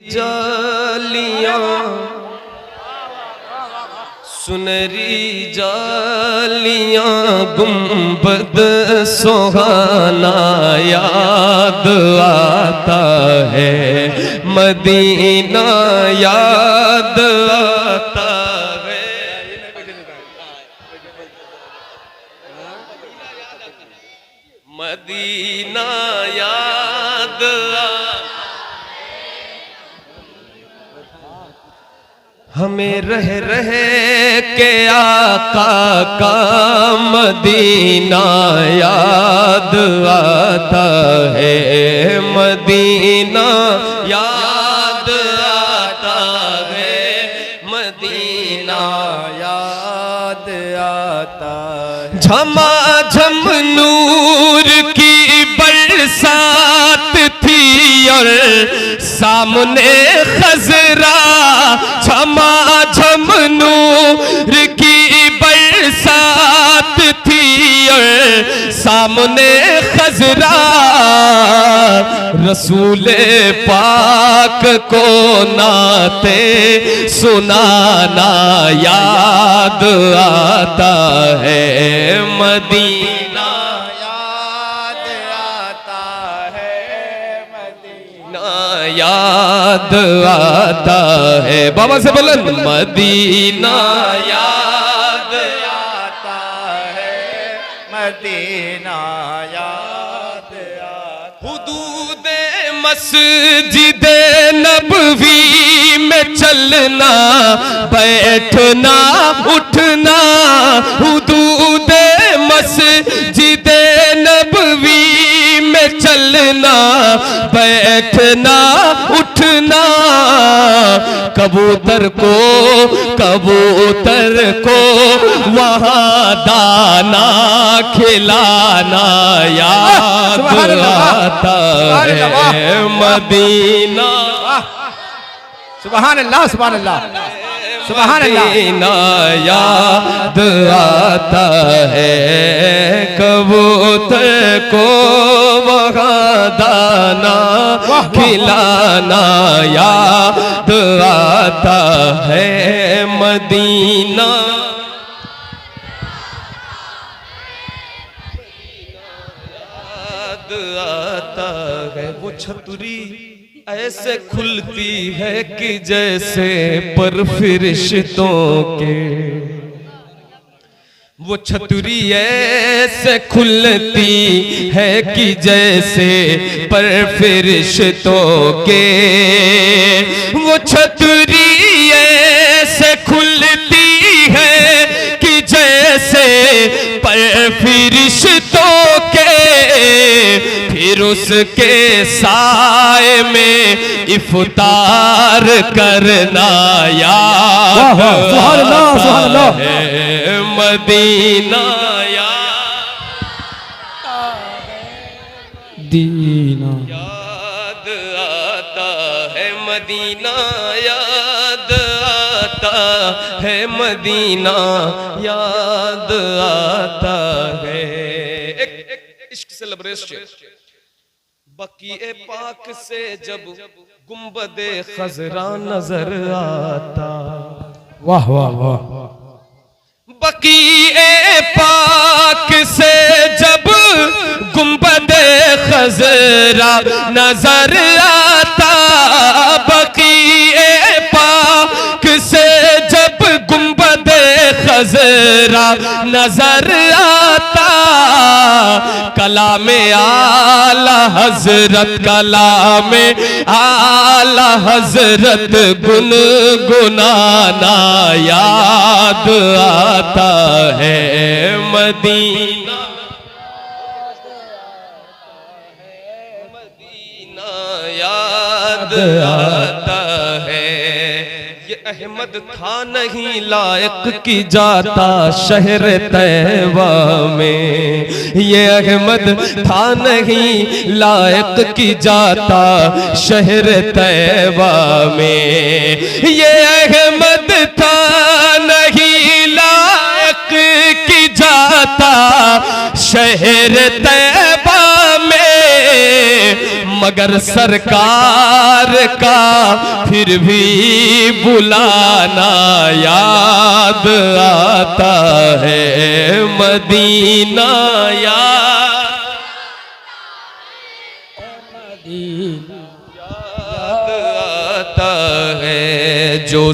जालियां सुनहरी जालियां गुंबद सुहाना याद आता है मदीना याद आता है मदीना याद हमें रह रह के आका का मदीना याद आता है मदीना याद आता है मदीना याद आता है झमाझम नूर की बरसात थी और सामने खजरा झमाझम नूर की बरसात थी और सामने खजरा रसूले पाक को नाते सुनाना याद आता है मदीना याद आता है मदीना याद आता है बाबा से बुलंद मदीना याद आता है मदीना याद आता हुदूद मस्जिद नबवी में चलना बैठना उठना हुदूद मस्जिद नबवी में चलना बैठना उठना कबूतर को वहाँ दाना खिलाना याद आता है मदीना सुभान अल्लाह सुभान अल्लाह सुभान अल्लाह मदीना याद आता है कबूतर को वहाँ दाना खिलाना याद आता है मदीना याद आता है वो छतरी ऐसे खुलती है कि जैसे पर फरिश्तों के वो छतरी ऐसे खुलती है कि जैसे पर फरिश्तों के वो छतरी ऐसे खुलती है कि जैसे पर फरिश्तों के फिर उसके साए में इफ्तार करना याद आता है मदीना याद आता है मदीना याद आता है मदीना याद आता है इश्क से लबरेज बकीए पाक से जब गुंबदे खजरा नजर आता वाह वाह वाह बकीए पाक से जब गुंबदे खजरा नजर आता बकीए पाक से जब गुंबदे खजरा नजर आता कलामे आला हजरत कलामे आला हजरत गुनगुनाना याद आता है मदीना मदीना याद आता है ये अहमद था नहीं लायक की जाता शहर तैवा में ये अहमद था नहीं लायक की जाता शहर तैवा में ये अहमद था नहीं लायक की जाता शहर तैबा में मगर सरकार का फिर भी बुलाना याद आता है, मदीना याद आता है। जो